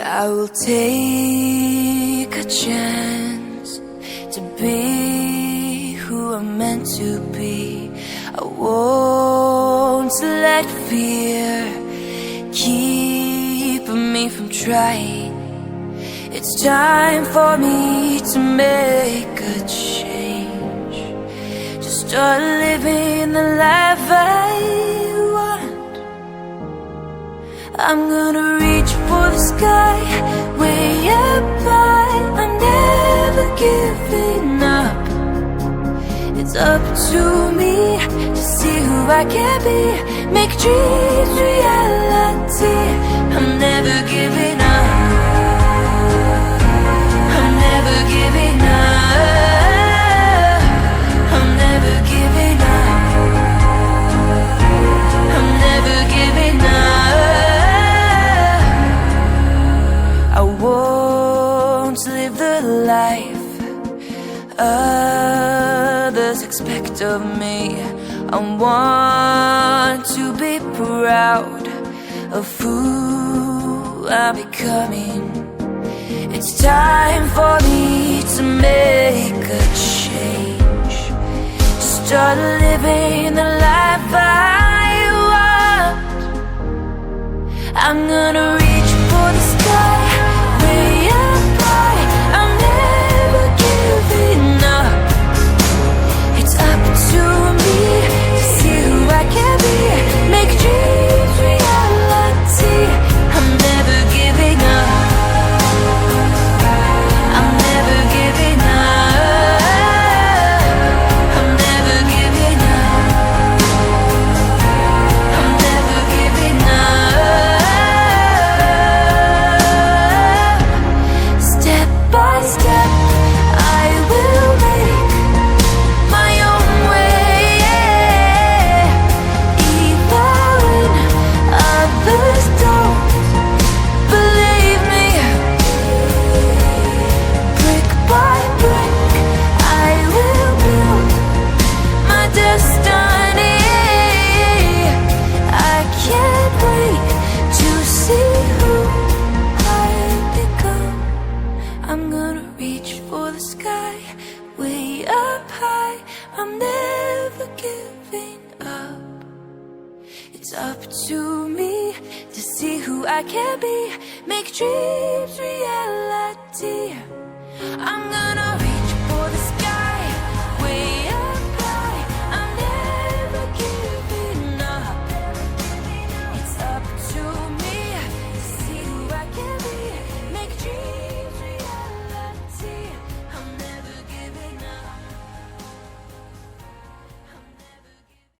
I will take a chance to be who I'm meant to be. I won't let fear keep me from trying. It's time for me to make a change, to start living the life I want. I'm gonna reach for the sky, way up high. I'm never giving up. It's up to me to see who I can be, make dreams reality. I'm never giving up. I'm never giving up. I'm never giving up. I'm never giving up. I won't live the life others expect of me. I want to be proud of who I'm becoming. It's time for me to make a change, to start living the life I want. I'm gonna reach for the sky, way up high. I'm never giving up. It's up to me to see who I can be, make dreams reality. I'm never giving up. I'm never giving up. I'm never giving up. I'm never giving up. Step by step, I will make my own way. Even when others don't believe me, brick by brick, I will build my destiny. I can't wait to see who I've become. I'm gonna reach for the sky, way up high. I'm never giving up. It's up to me to see who I can be, make dreams reality. I'm gonna